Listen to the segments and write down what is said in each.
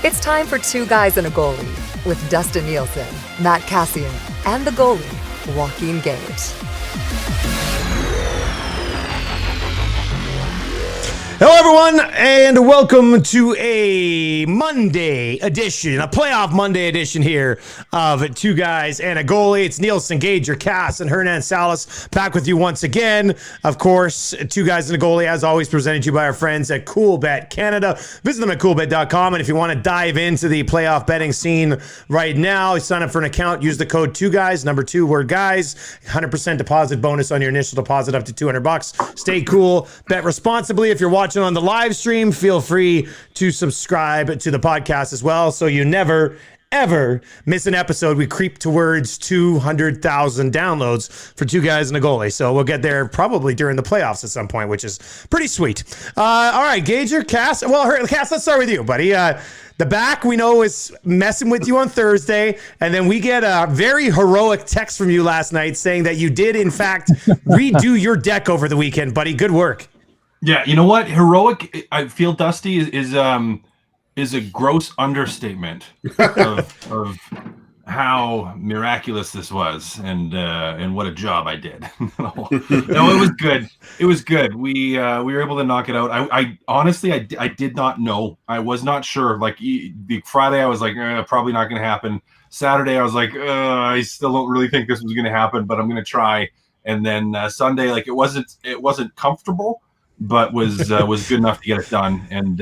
It's time for Two Guys and a Goalie with Dustin Nielson, Matt Kassian, and the goalie, Joaquin Gage. Hello, everyone, and welcome to a Monday edition, a playoff Monday edition here of Two Guys and a Goalie. It's Nielson, Gage, Cass, and Hernan Salas back with you once again. Of course, Two Guys and a Goalie, as always, presented to you by our friends at CoolBet Canada. Visit them at coolbet.com, and if you want to dive into the playoff betting scene right now, sign up for an account, use the code 2GUYS, number 2 word guys, 100% deposit bonus on your initial deposit up to $200. Stay cool, bet responsibly. If you're watching on the live stream, feel free to subscribe to the podcast as well, so you never ever miss an episode. We creep towards 200,000 downloads for Two Guys and a Goalie, so we'll get there probably during the playoffs at some point, which is pretty sweet. All right, Gage or Cass? Well, Cass, let's start with you, buddy. The back, we know, is messing with you on Thursday, and then we get a very heroic text from you last night saying that you did, in fact, redo your deck over the weekend, buddy. Good work. Yeah, you know what? Heroic, I feel, Dusty, is a gross understatement of how miraculous this was, and what a job I did. No, it was good. It was good. We were able to knock it out. I honestly, I did not know. I was not sure. Like the Friday, I was like, probably not going to happen. Saturday, I was like, I still don't really think this was going to happen, but I'm going to try. And then Sunday, like it wasn't comfortable, but was good enough to get it done. And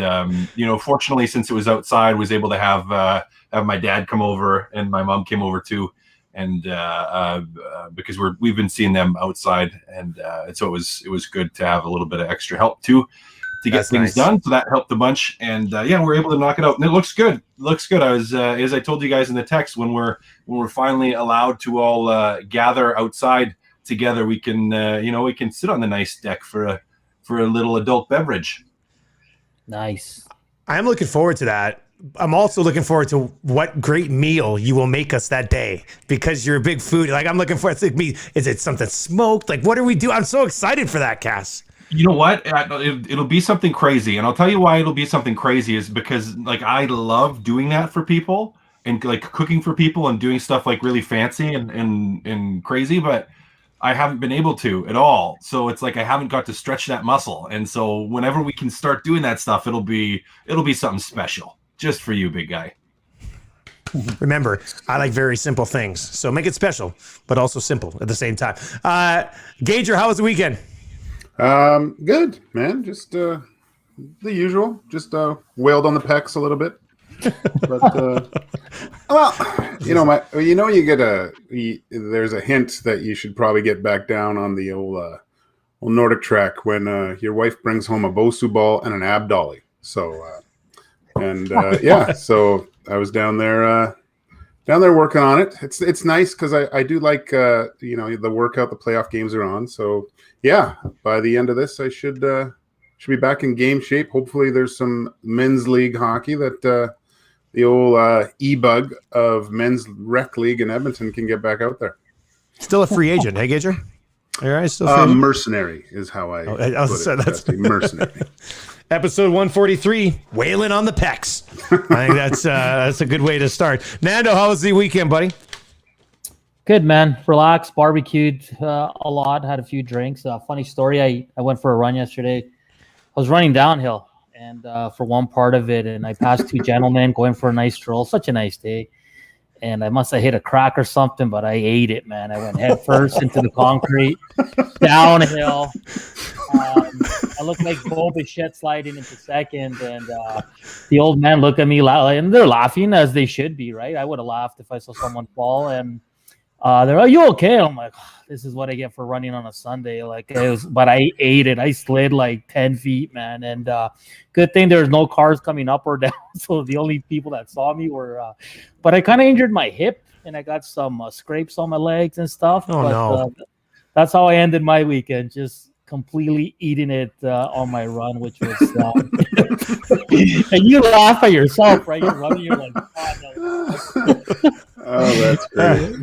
fortunately, since it was outside, was able to have my dad come over, and my mom came over too, and because we've been seeing them outside, and so it was good to have a little bit of extra help too to get things done. So that helped a bunch, and we're able to knock it out, and it looks good. I was as I told you guys in the text, when we're finally allowed to all gather outside together, we can we can sit on the nice deck for a little adult beverage. Nice. I'm looking forward to that. I'm also looking forward to what great meal you will make us that day, because you're a big foodie. Like, I'm looking forward to me. Is it something smoked? Like, what do we do? I'm so excited for that, Cass. You know what? It'll be something crazy. And I'll tell you why it'll be something crazy is because, like, I love doing that for people and, like, cooking for people and doing stuff, like, really fancy and crazy, but I haven't been able to at all. So it's like I haven't got to stretch that muscle. And so whenever we can start doing that stuff, it'll be something special just for you, big guy. Remember, I like very simple things. So make it special, but also simple at the same time. Gager, how was the weekend? Good, man. Just the usual. Just wailed on the pecs a little bit. But there's a hint that you should probably get back down on the old Nordic track when your wife brings home a Bosu ball and an ab dolly. So so I was down there working on it. It's nice because I do like the workout the playoff games are on. So yeah, by the end of this I should be back in game shape. Hopefully there's some men's league hockey that the old e-bug of men's rec league in Edmonton can get back out there. Still a free agent, hey, Gager? All right, still free agent? Mercenary is how I put it. That's mercenary. Episode 143, wailing on the pecs. I think that's a good way to start. Nando, how was the weekend, buddy? Good, man. Relaxed, barbecued a lot, had a few drinks. Funny story, I went for a run yesterday. I was running downhill. And for one part of it, and I passed two gentlemen going for a nice stroll. Such a nice day. And I must have hit a crack or something, but I ate it, man. I went head first into the concrete, downhill. I looked like Bo Bichette sliding into second, and the old man looked at me, and they're laughing, as they should be, right? I would have laughed if I saw someone fall, and they're, "Are you okay?" I'm like, this is what I get for running on a Sunday. But I ate it. I slid like 10 feet, man. And good thing there's no cars coming up or down. So the only people that saw me were, but I kind of injured my hip, and I got some scrapes on my legs and stuff. No. That's how I ended my weekend. Just completely eating it on my run, which was, and you laugh at yourself, right? You're running, you're like, oh, no. Oh, that's great.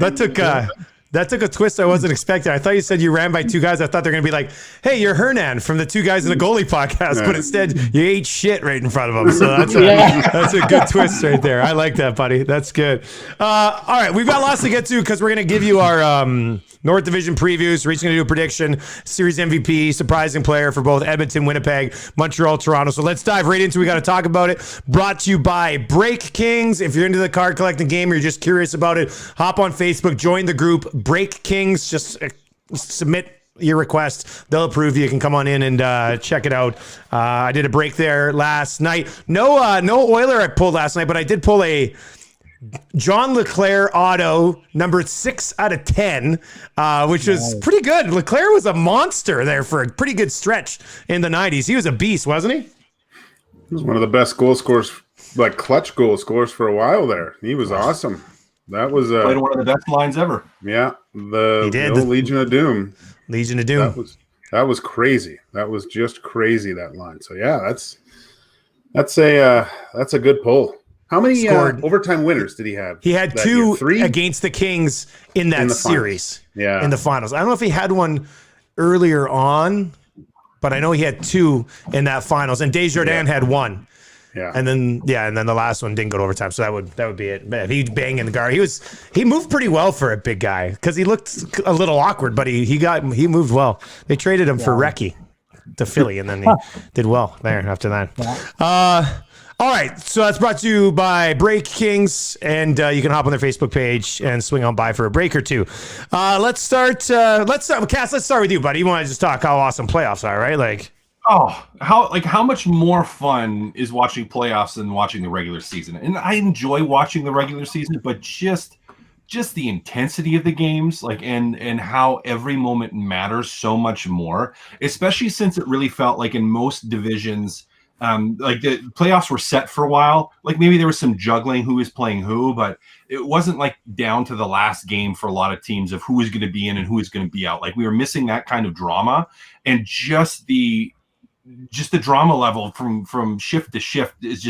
That took a twist I wasn't expecting. I thought you said you ran by two guys. I thought they're going to be like, hey, you're Hernan from the Two Guys in a Goalie podcast. Yeah. But instead, you ate shit right in front of them. So that's that's a good twist right there. I like that, buddy. That's good. All right. We've got lots to get to because we're going to give you our North Division previews. We're each going to do a prediction, series MVP, surprising player for both Edmonton, Winnipeg, Montreal, Toronto. So let's dive right into it. We got to talk about it. Brought to you by Break Kings. If you're into the card collecting game or you're just curious about it, hop on Facebook, join the group Break Kings. Just submit your request. They'll approve you. You can come on in and check it out. I did a break there last night. No Oiler I pulled last night, but I did pull a John Leclerc auto, number 6 out of 10, which was pretty good. Leclerc was a monster there for a pretty good stretch in the 90s. He was a beast, wasn't he? He was one of the best goal scorers, like clutch goal scorers for a while there. He was awesome. That was Played one of the best lines ever. Yeah, the Legion of Doom. Legion of Doom. That was crazy. That was just crazy, that line. So yeah, that's a good pull. How many overtime winners did he have? He had 2 against the Kings in that series. Yeah, in the finals. I don't know if he had one earlier on, but I know he had 2 in that finals. And Desjardins had 1. Yeah, and then the last one didn't go to overtime, so that would be it. Man, he banged in the guard. He moved pretty well for a big guy because he looked a little awkward, but he moved well. They traded him for Recchi to Philly, and then he did well there after that. Yeah. All right, so that's brought to you by Break Kings, and you can hop on their Facebook page and swing on by for a break or two. Let's start. Cass, let's start with you, buddy. You want to just talk how awesome playoffs are, right? Like. Oh, how much more fun is watching playoffs than watching the regular season? And I enjoy watching the regular season, but just the intensity of the games, and how every moment matters so much more, especially since it really felt like in most divisions, like the playoffs were set for a while. Like maybe there was some juggling who was playing who, but it wasn't like down to the last game for a lot of teams of who is going to be in and who is going to be out. Like we were missing that kind of drama, and just the drama level from shift to shift is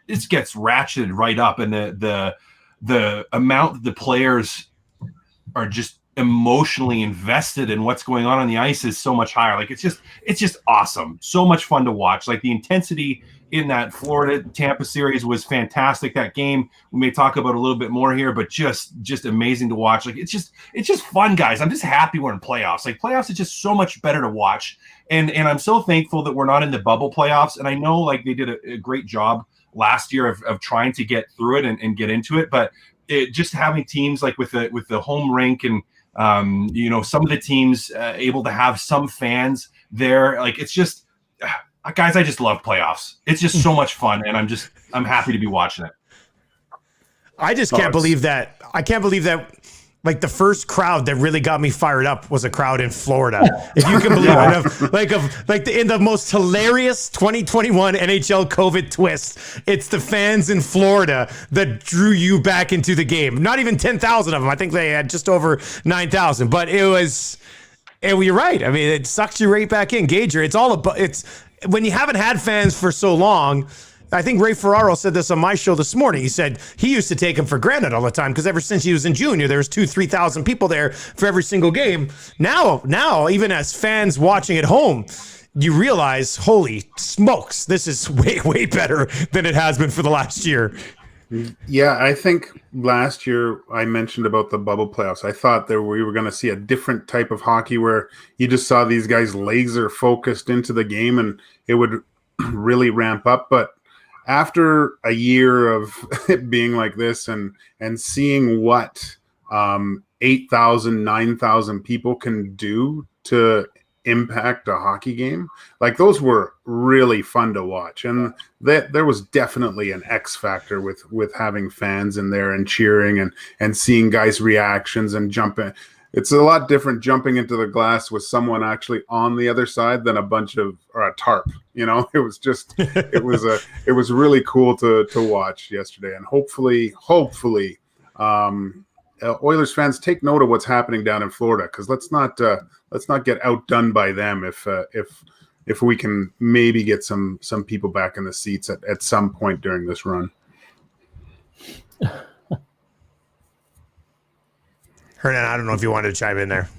it gets ratcheted right up, and the amount that the players are just emotionally invested in what's going on the ice is so much higher. Like it's just awesome, so much fun to watch. Like the intensity in that Florida Tampa series was fantastic. That game we may talk about a little bit more here, but just amazing to watch. Like it's just fun, guys. I'm just happy we're in playoffs. Like playoffs is just so much better to watch. And I'm so thankful that we're not in the bubble playoffs. And I know like they did a great job last year of trying to get through it and get into it. But just having teams like with the home rink and some of the teams able to have some fans there, like it's just guys, I just love playoffs. It's just so much fun, and I'm happy to be watching it. I just can't believe that. I can't believe that. Like the first crowd that really got me fired up was a crowd in Florida. If you can believe it, in the most hilarious 2021 NHL COVID twist, it's the fans in Florida that drew you back into the game. Not even 10,000 of them. I think they had just over 9,000, but it was. And you're right. I mean, it sucks you right back in, Gager. It's all about. It's when you haven't had fans for so long. I think Ray Ferraro said this on my show this morning. He said he used to take him for granted all the time because ever since he was in junior, there was 2,000-3,000 people there for every single game. Now, even as fans watching at home, you realize, holy smokes, this is way, way better than it has been for the last year. Yeah, I think last year I mentioned about the bubble playoffs. I thought that we were going to see a different type of hockey where you just saw these guys laser focused into the game and it would really ramp up. But after a year of it being like this and seeing what 8,000, 9,000 people can do to impact a hockey game, like those were really fun to watch. And there was definitely an X factor with having fans in there and cheering and seeing guys' reactions and jumping. It's a lot different jumping into the glass with someone actually on the other side than a tarp. You know, it was really cool to watch yesterday. And hopefully, Oilers fans take note of what's happening down in Florida, because let's not get outdone by them if we can maybe get some people back in the seats at some point during this run. Hernan, I don't know if you wanted to chime in there.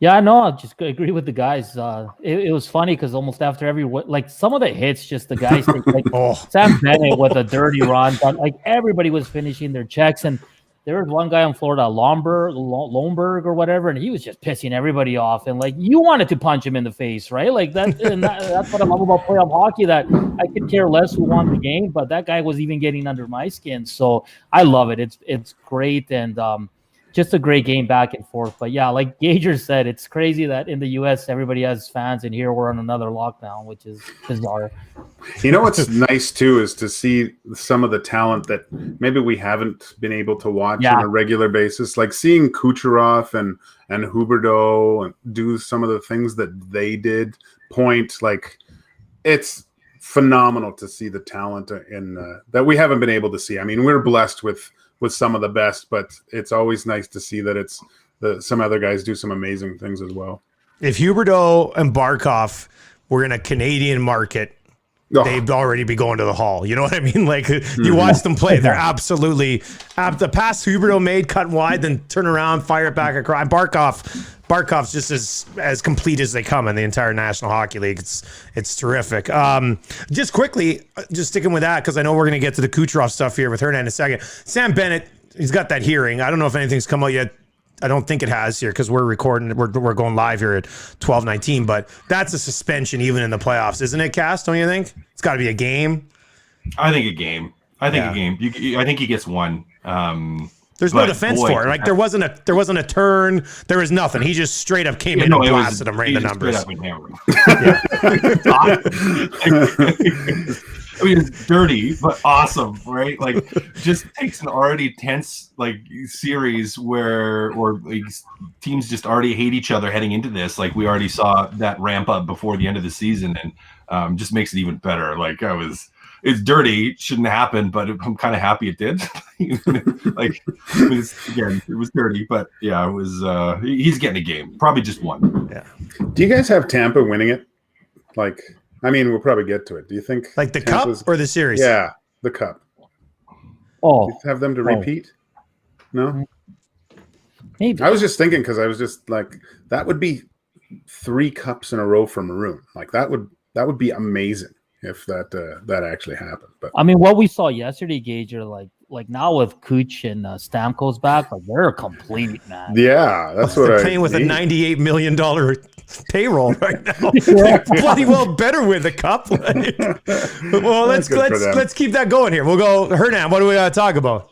Yeah, no, I just agree with the guys. It was funny because almost after every like some of the hits, just the guys like Sam Bennett with a dirty run, but like everybody was finishing their checks, and there was one guy in Florida, Lomberg or whatever, and he was just pissing everybody off, and like you wanted to punch him in the face, right? Like that, and that's what I love about playoff hockey. That I could care less who won the game, but that guy was even getting under my skin. So I love it. It's great, and just a great game back and forth. But yeah, like Gager said, it's crazy that in the U.S. everybody has fans, and here we're on another lockdown, which is bizarre. You know what's nice too is to see some of the talent that maybe we haven't been able to watch on a regular basis, like seeing Kucherov and Huberdeau and do some of the things that they did. Point, like it's phenomenal to see the talent in that we haven't been able to see. I mean, we're blessed with some of the best, but it's always nice to see that it's some other guys do some amazing things as well. If Huberdeau and Barkov were in a Canadian market, they'd already be going to the Hall. You know what I mean? Like you watch them play, they're absolutely the pass Huberdeau made, cut wide, then turn around, fire it back across. Barkov's just as complete as they come in the entire National Hockey League. It's terrific. Just quickly, just sticking with that because I know we're going to get to the Kucherov stuff here with Hernan in a second. Sam Bennett, he's got that hearing. I don't know if anything's come out yet. I don't think it has here because we're recording. We're going live here at 12:19. But that's a suspension even in the playoffs, isn't it, Cass? Don't you think? It's got to be a game. I think a game. I think a game. I think he gets one. There's no defense for it. Like there wasn't a turn. There was nothing. He just straight up came in and blasted him right in the numbers. I mean, it's dirty, but awesome, right? Like, just takes an already tense like series where teams just already hate each other heading into this. Like we already saw that ramp up before the end of the season, and just makes it even better. Like it's dirty, shouldn't happen, but I'm kind of happy it did. Like, it was dirty, but yeah, it was. He's getting a game, probably just one. Yeah. Do you guys have Tampa winning it? Like, I mean, we'll probably get to it. Do you think like the Tampa's, cup or the series? Yeah, the cup. Oh, do you have them to repeat? No. Maybe. I was just thinking because I was just like, that would be 3 cups in a row for Maroon. Like that would be amazing if that actually happened. But I mean, what we saw yesterday, Gage, are like now with Kuch and Stamkos back, like they're complete, man. Yeah, that's what they're paying with a $98 million payroll right now. Bloody well better with the cup. Well, let's keep that going here. We'll go Hernan. What do we got to talk about?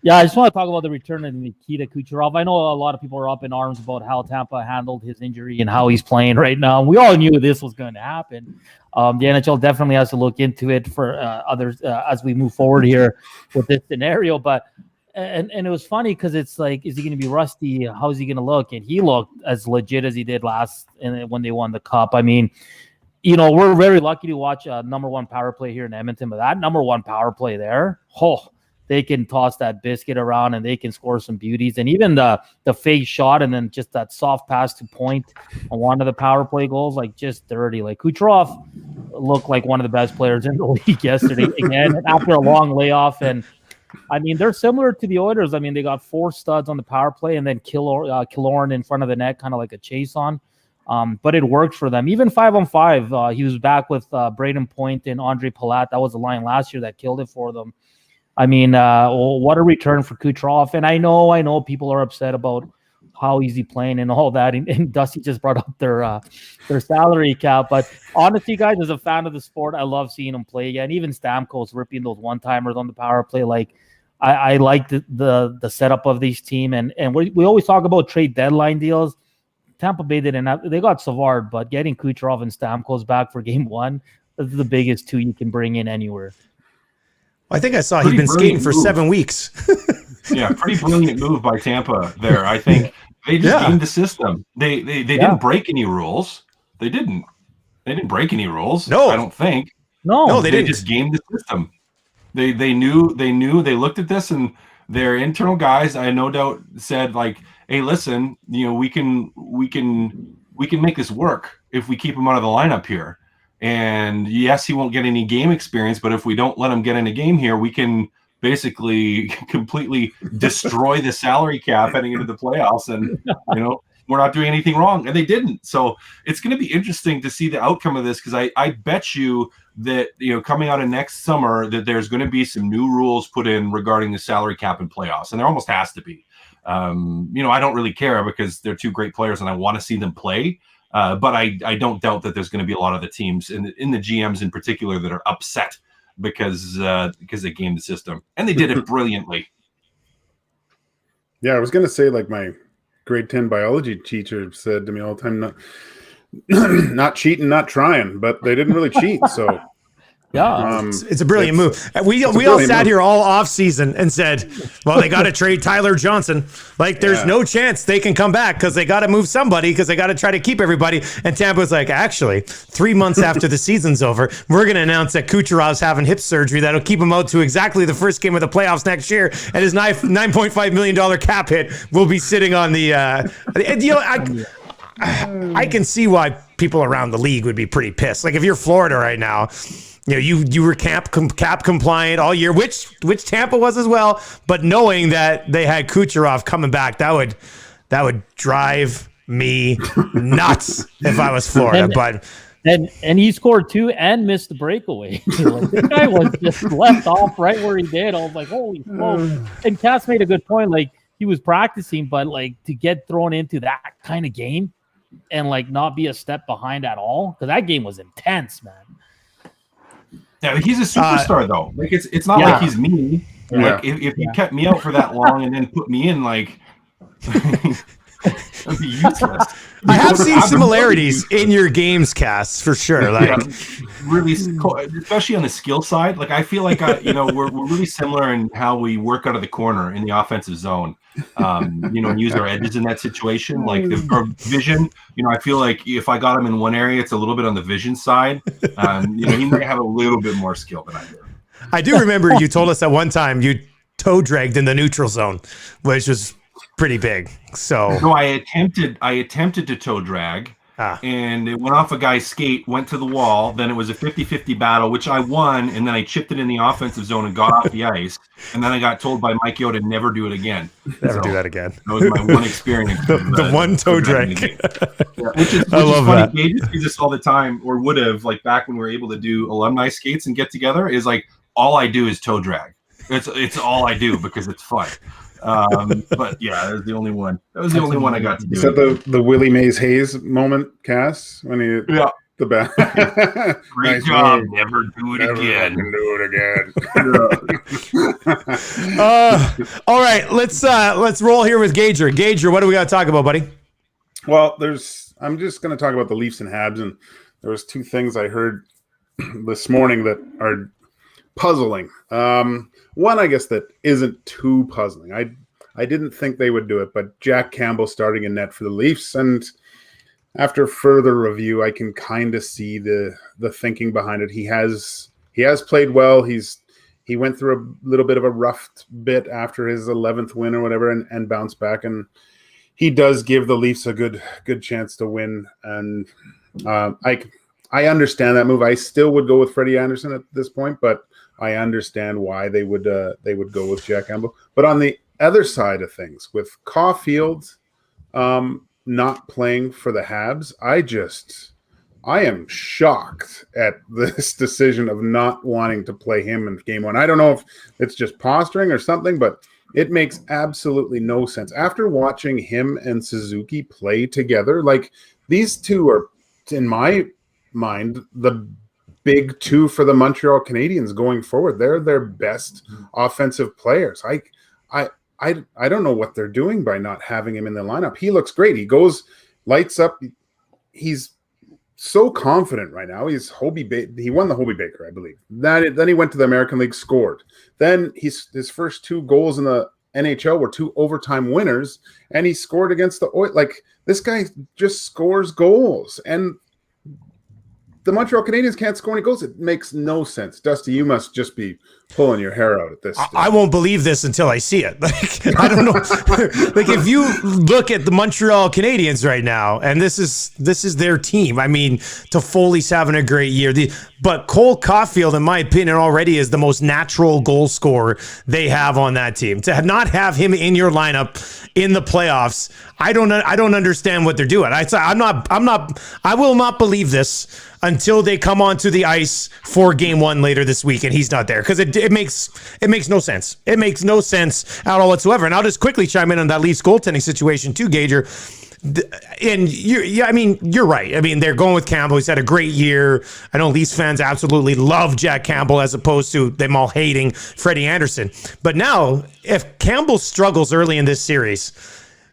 Yeah, I just want to talk about the return of Nikita Kucherov. I know a lot of people are up in arms about how Tampa handled his injury and how he's playing right now. We all knew this was going to happen. The NHL definitely has to look into it for others as we move forward here with this scenario. But and it was funny because it's like, is he going to be rusty? How is he going to look? And he looked as legit as he did when they won the cup. I mean, you know, we're very lucky to watch a number 1 power play here in Edmonton, but that number 1 power play there, they can toss that biscuit around and they can score some beauties. And even the fake shot and then just that soft pass to point on one of the power play goals, like just dirty. Like Kucherov looked like one of the best players in the league yesterday again after a long layoff. And I mean, they're similar to the Oilers. I mean, they got 4 studs on the power play and then Killorn in front of the net, kind of like a chase on. But it worked for them. Even 5-on-5, he was back with Braden Point and Andre Palat. That was the line last year that killed it for them. I mean, what a return for Kucherov. And I know people are upset about how he's playing and all that. And Dusty just brought up their salary cap. But honestly, guys, as a fan of the sport, I love seeing him play again. Even Stamkos ripping those one-timers on the power play. Like, I like the setup of this team. And we always talk about trade deadline deals. Tampa Bay didn't. They got Savard, but getting Kucherov and Stamkos back for game 1 is the biggest 2 you can bring in anywhere. I think I saw he'd been skating for 7 weeks. Yeah, pretty brilliant move by Tampa there. I think they just gamed the system. They didn't break any rules. They didn't break any rules. No, I don't think. No, they didn't. Just gamed the system. They knew. They looked at this and their internal guys, I no doubt, said like, "Hey, listen, you know, we can make this work if we keep him out of the lineup here." And yes, he won't get any game experience, but if we don't let him get in a game here, we can basically completely destroy the salary cap heading into the playoffs, and we're not doing anything wrong, and they didn't. So it's going to be interesting to see the outcome of this, because I bet you that coming out of next summer that there's going to be some new rules put in regarding the salary cap and playoffs, and there almost has to be. I don't really care because they're two great players and I want to see them play. But I don't doubt that there's going to be a lot of the teams in the GMs in particular that are upset because they gamed the system, and they did it brilliantly. Yeah, I was going to say, like, my grade 10 biology teacher said to me all the time, not cheating, not trying, but they didn't really cheat. So Yeah, it's a brilliant move. We all sat here all off season and said, well, they got to trade Tyler Johnson. Like, there's no chance they can come back because they got to move somebody, because they got to try to keep everybody. And Tampa was like, actually, 3 months after the season's over, we're going to announce that Kucherov's having hip surgery that'll keep him out to exactly the first game of the playoffs next year. And his $9.5 million cap hit will be sitting on the I can see why people around the league would be pretty pissed. Like, if you're Florida right now, you were cap compliant all year, which Tampa was as well. But knowing that they had Kucherov coming back, that would drive me nuts if I was Florida. And he scored 2 and missed the breakaway. Like, this guy was just left off right where he did. I was like, holy smokes. And Cass made a good point. Like, he was practicing, but like, to get thrown into that kind of game and like not be a step behind at all, because that game was intense, man. Yeah, he's a superstar though. Like, it's not like he's me. Yeah. Like, if he kept me out for that long and then put me in, like, that'd be useless. I have seen similarities in your games, Cass, for sure. Like, really, especially on the skill side. Like, I feel like we're really similar in how we work out of the corner in the offensive zone. And use our edges in that situation. Like, our vision. I feel like if I got him in one area, it's a little bit on the vision side. He might have a little bit more skill than I do. I do remember you told us at one time you toe dragged in the neutral zone, which was pretty big. So no, I attempted to toe drag, and it went off a guy's skate, went to the wall. Then it was a 50-50 battle, which I won, and then I chipped it in the offensive zone and got off the ice. And then I got told by Mike Yo to never do it again. Never do that again. That was my one experience. the one toe drag. Which is funny. Gage sees this all the time, or would have, like, back when we were able to do alumni skates and get together. Is like, all I do is toe drag. It's all I do because it's fun. But yeah, that was the only one. That was the only one I got to do. Is that the Willie Mays Hayes moment, Cass? When he the best. Great nice job. move. Never do it Never again. Do it again. All right, let's roll here with Gager. Gager, what do we got to talk about, buddy? Well, I'm just going to talk about the Leafs and Habs, and there was 2 things I heard this morning that are puzzling. One, I guess, that isn't too puzzling. I didn't think they would do it, but Jack Campbell starting in net for the Leafs, and after further review, I can kind of see the thinking behind it. He has played well. He went through a little bit of a rough bit after his 11th win or whatever, and bounced back, and he does give the Leafs a good chance to win. And I understand that move. I still would go with Freddie Anderson at this point, but I understand why they would go with Jack Campbell. But on the other side of things, with Caufield not playing for the Habs, I am shocked at this decision of not wanting to play him in game 1. I don't know if it's just posturing or something, but it makes absolutely no sense. After watching him and Suzuki play together, like, these two are, in my mind, the big 2 for the Montreal Canadiens going forward. They're their best offensive players. I don't know what they're doing by not having him in the lineup. He looks great. He lights up. He's so confident right now. He won the Hobie Baker, I believe. Then he went to the American League, scored. Then his first 2 goals in the NHL were 2 overtime winners, and he scored against the Oilers. Like, this guy just scores goals, and the Montreal Canadiens can't score any goals. It makes no sense. Dusty, you must just be pulling your hair out at this. I won't believe this until I see it. Like, I don't know. Like, if you look at the Montreal Canadiens right now, and this is their team. I mean, Toffoli's having a great year. But Cole Caufield, in my opinion, already is the most natural goal scorer they have on that team. To not have him in your lineup in the playoffs, I don't understand what they're doing. I will not believe this until they come onto the ice for game one later this week and he's not there, because it makes no sense. It makes no sense at all whatsoever. And I'll just quickly chime in on that Leafs goaltending situation too, Gager. And you're right. I mean, they're going with Campbell. He's had a great year. I know Leafs fans absolutely love Jack Campbell as opposed to them all hating Freddie Anderson. But now, if Campbell struggles early in this series,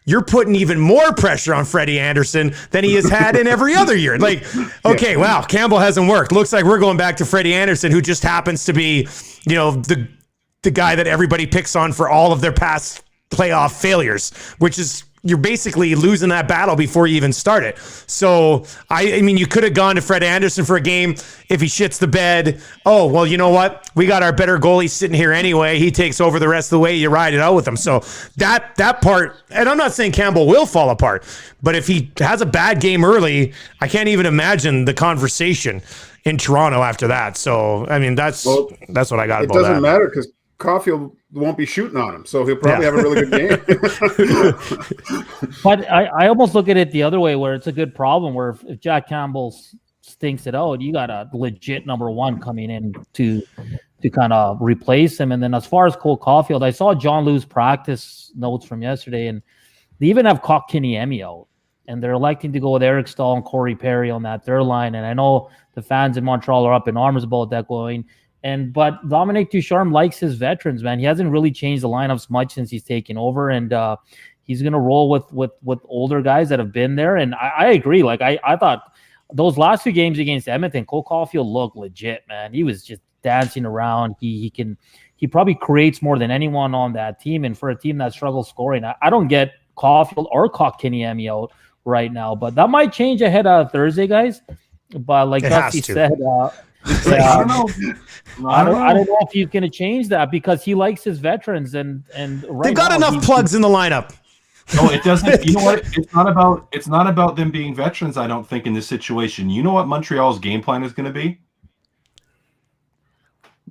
you're putting even more pressure on Freddie Anderson than he has had in every other year. Like, okay, wow, Campbell hasn't worked. Looks like we're going back to Freddie Anderson, who just happens to be, the guy that everybody picks on for all of their past playoff failures, which is, you're basically losing that battle before you even start it. So, I mean, you could have gone to Fred Anderson for a game if he shits the bed. Oh, well, you know what? We got our better goalie sitting here anyway. He takes over the rest of the way. You ride it out with him. So that part, and I'm not saying Campbell will fall apart, but if he has a bad game early, I can't even imagine the conversation in Toronto after that. So, I mean, that's what I got about that. It doesn't matter because Caufield won't be shooting on him, so he'll probably have a really good game. But I almost look at it the other way, where it's a good problem where if Jack Campbell stinks it out, you got a legit number one coming in to kind of replace him. And then as far as Cole Caufield, I saw John Lou's practice notes from yesterday, and they even have Kotkaniemi out, and they're electing to go with Eric Stahl and Corey Perry on that third line. And I know the fans in Montreal are up in arms about that going. But Dominic Ducharme likes his veterans, man. He hasn't really changed the lineups much since he's taken over, and he's going to roll with older guys that have been there. And I agree. Like, I thought those last two games against Edmonton, Cole Caufield looked legit, man. He was just dancing around. He probably creates more than anyone on that team. And for a team that struggles scoring, I don't get Caufield or Kotkaniemi out right now. But that might change ahead of Thursday, guys. But like Dusty said, I don't know. I don't know if he's going to change that because he likes his veterans and right they've got enough plugs in the lineup. No, it doesn't. You know what? It's not about them being veterans. I don't think in this situation. You know what Montreal's game plan is going to be?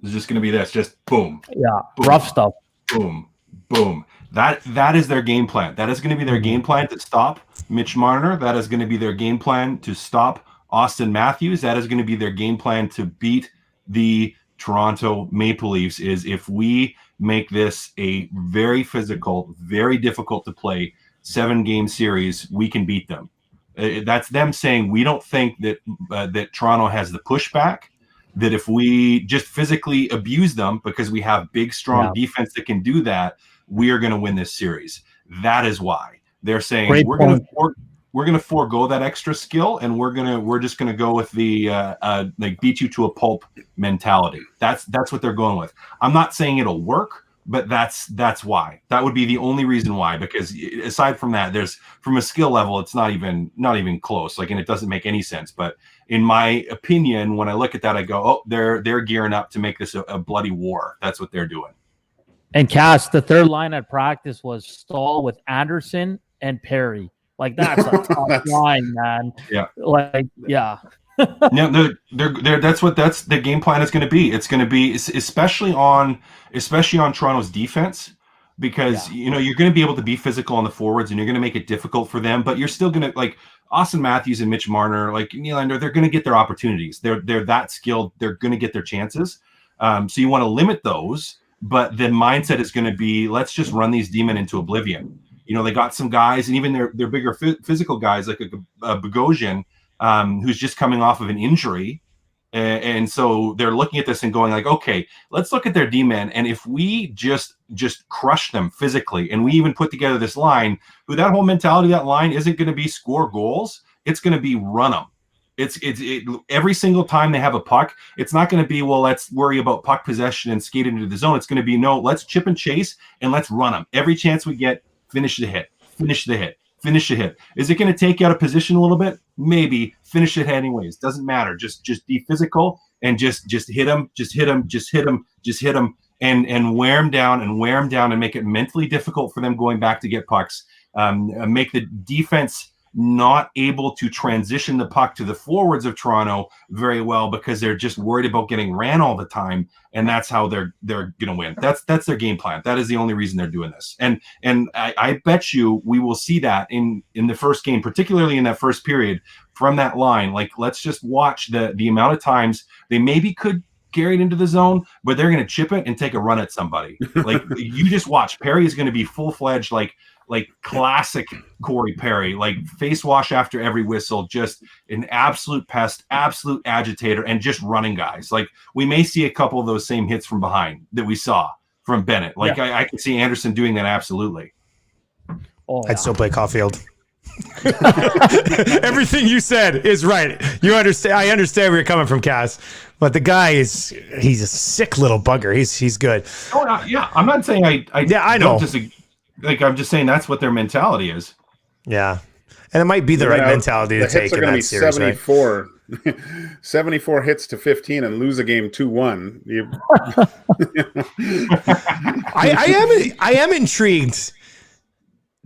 It's just going to be this. Just boom. Yeah, boom, rough stuff. Boom, boom. That is their game plan. That is going to be their game plan to stop Mitch Marner. That is going to be their game plan to stop Austin Matthews. That is going to be their game plan to beat the Toronto Maple Leafs. Is if we make this a very physical, very difficult to play 7-game series, we can beat them. That's them saying we don't think that that Toronto has the pushback, that if we just physically abuse them because we have big, strong defense that can do that, we are going to win this series. That is why they're saying we're going to forego that extra skill, and we're just gonna go with the like beat you to a pulp mentality. That's what they're going with. I'm not saying it'll work, but that's why. That would be the only reason why. Because aside from that, there's from a skill level, it's not even close. Like, and it doesn't make any sense. But in my opinion, when I look at that, I go, oh, they're gearing up to make this a bloody war. That's what they're doing. And Cass, the third line at practice was Stahl with Anderson and Perry. Like, that's a tough line, man. Yeah. Like, yeah. No, that's the game plan is going to be. It's going to be especially on Toronto's defense, because you're going to be able to be physical on the forwards and you're going to make it difficult for them, but you're still going to, like Austin Matthews and Mitch Marner, like Nylander, they're going to get their opportunities. They're that skilled. They're going to get their chances. So you want to limit those, but the mindset is going to be, let's just run these demon into oblivion. They got some guys, and even their bigger physical guys like a Bogosian, who's just coming off of an injury. And so they're looking at this and going like, okay, let's look at their D-men. And if we just crush them physically, and we even put together this line, who that whole mentality, that line isn't going to be score goals. It's going to be run them. It's every single time they have a puck, it's not going to be, well, let's worry about puck possession and skate into the zone. It's going to be, no, let's chip and chase and let's run them. Every chance we get, finish the hit. Is it going to take you out of position a little bit? maybe finish it anyways. Doesn't matter. Just be physical and just hit him, and wear him down and make it mentally difficult for them going back to get pucks. Make the defense not able to transition the puck to the forwards of Toronto very well because they're just worried about getting ran all the time, and that's how they're gonna win. That's their game plan. That is the only reason they're doing this. And I bet you we will see that in the first game, particularly in that first period from that line. Like, let's just watch the amount of times they maybe could carry it into the zone, but they're gonna chip it and take a run at somebody. Like, you just watch. Perry is gonna be full-fledged, like classic Corey Perry, like face wash after every whistle, just an absolute pest, absolute agitator, and just running guys. Like, we may see a couple of those same hits from behind that we saw from Bennett. Like, yeah. I could see Anderson doing that absolutely. Oh, I'd still play Caufield. Everything you said is right. You understand. I understand where you're coming from, Cass. But the guy he's a sick little bugger. He's good. Oh yeah, I'm not saying I know. Like, I'm just saying that's what their mentality is. Yeah. And it might be the right mentality to take in that series, 74, right? 74 hits to 15 and lose a game 2-1. I am intrigued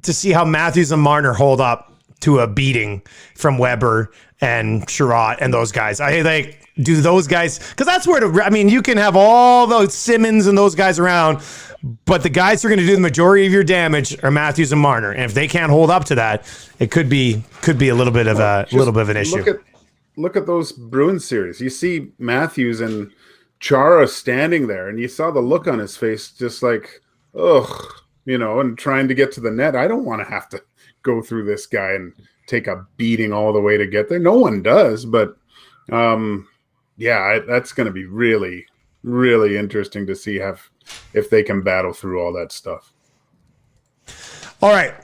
to see how Matthews and Marner hold up to a beating from Weber and Sherratt and those guys. Do those guys, because that's where you can have all those Simmons and those guys around, but the guys who are going to do the majority of your damage are Matthews and Marner, and if they can't hold up to that, it could be a little bit of an issue. Look at those Bruins series. You see Matthews and Chara standing there, and you saw the look on his face, just like, ugh, and trying to get to the net. I don't want to have to go through this guy and take a beating all the way to get there. No one does, but that's going to be really, really interesting to see if they can battle through all that stuff. All right.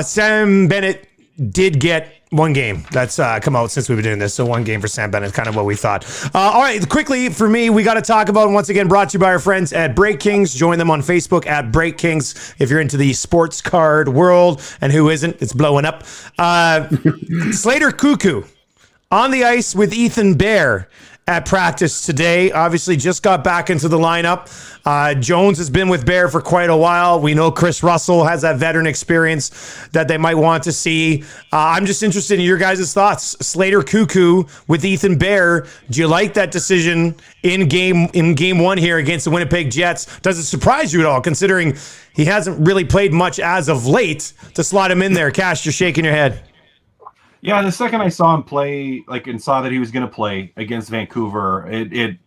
Sam Bennett did get one game that's come out since we've been doing this. So one game for Sam Bennett, kind of what we thought. All right, quickly for me, we got to talk about, once again, brought to you by our friends at Break Kings. Join them on Facebook at Break Kings if you're into the sports card world, and who isn't? It's blowing up. Slater Koekkoek on the ice with Ethan Bear at practice today. Obviously just got back into the lineup. Jones has been with Bear for quite a while. We know Chris Russell has that veteran experience that they might want to see. I'm just interested in your guys' thoughts. Slater Koekkoek with Ethan Bear. Do you like that decision in game one here against the Winnipeg Jets? Does it surprise you at all, considering he hasn't really played much as of late, to slot him in there? Cash, you're shaking your head. Yeah, the second I saw him play, and saw that he was going to play against Vancouver,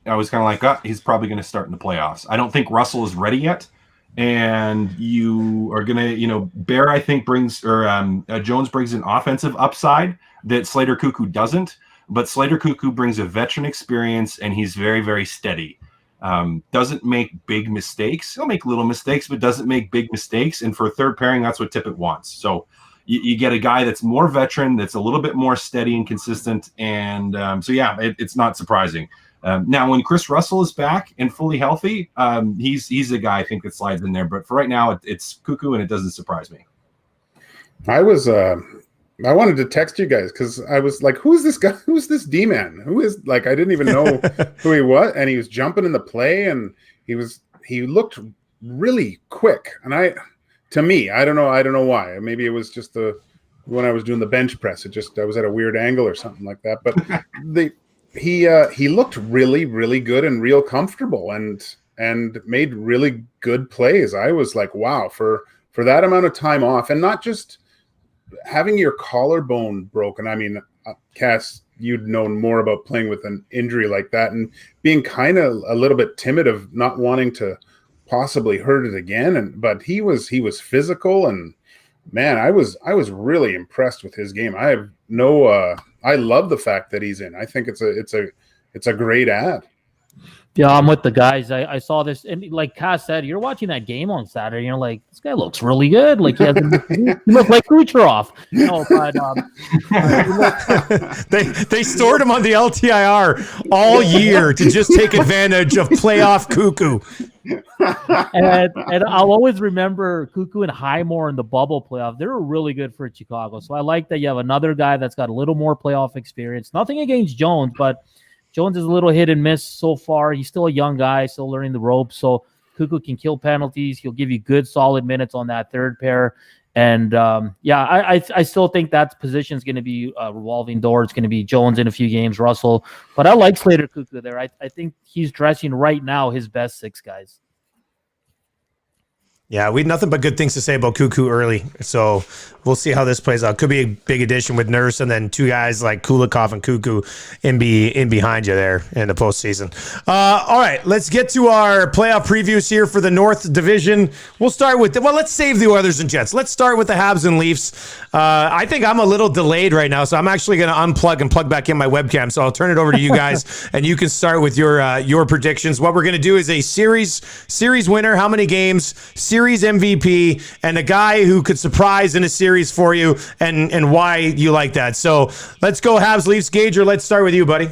I was kind of like, oh, he's probably going to start in the playoffs. I don't think Russell is ready yet, and you are going to, Bear, I think, Jones brings an offensive upside that Slater Koekkoek doesn't, but Slater Koekkoek brings a veteran experience, and he's very, very steady. Doesn't make big mistakes. He'll make little mistakes, but doesn't make big mistakes, and for a third pairing, that's what Tippett wants. So you get a guy that's more veteran, that's a little bit more steady and consistent. And it's not surprising. Now, when Chris Russell is back and fully healthy, he's a guy I think that slides in there. But for right now, it's Koekkoek, and it doesn't surprise me. I wanted to text you guys because I was like, who's this guy? Who's this D-man? I didn't even know who he was. And he was jumping in the play, and he looked really quick. And to me, I don't know why. Maybe it was just when I was doing the bench press. I was at a weird angle or something like that. But he looked really, really good and real comfortable and made really good plays. I was like, wow, for that amount of time off, and not just having your collarbone broken. I mean, Cass, you'd known more about playing with an injury like that and being kind of a little bit timid of not wanting to possibly hurt it again, but he was physical, and man, I was really impressed with his game. I love the fact that he's in. I think it's a great ad. Yeah, I'm with the guys. I saw this, and like Cass said, you're watching that game on Saturday, and you're like, this guy looks really good. Like he looks like Kucherov. But they stored him on the LTIR all year to just take advantage of playoff Koekkoek. and I'll always remember Koekkoek and Highmore in the bubble playoff. They were really good for Chicago. So I like that you have another guy that's got a little more playoff experience. Nothing against Jones, but Jones is a little hit and miss so far. He's still a young guy, still learning the ropes. So Koekkoek can kill penalties. He'll give you good, solid minutes on that third pair. And I still think that position is going to be a revolving door. It's going to be Jones in a few games, Russell. But I like Slater Koekkoek there. I think he's dressing right now his best 6 guys. Yeah, we had nothing but good things to say about Koekkoek early. So we'll see how this plays out. Could be a big addition with Nurse and then 2 guys like Kulikov and Koekkoek in behind you there in the postseason. All right, let's get to our playoff previews here for the North Division. We'll start with, let's save the Oilers and Jets. Let's start with the Habs and Leafs. I think I'm a little delayed right now, so I'm actually going to unplug and plug back in my webcam. So I'll turn it over to you guys, and you can start with your predictions. What we're going to do is a series winner, how many games, series MVP, and a guy who could surprise in a series for you and why you like that. So let's go Habs, Leafs. Gage, let's start with you, buddy.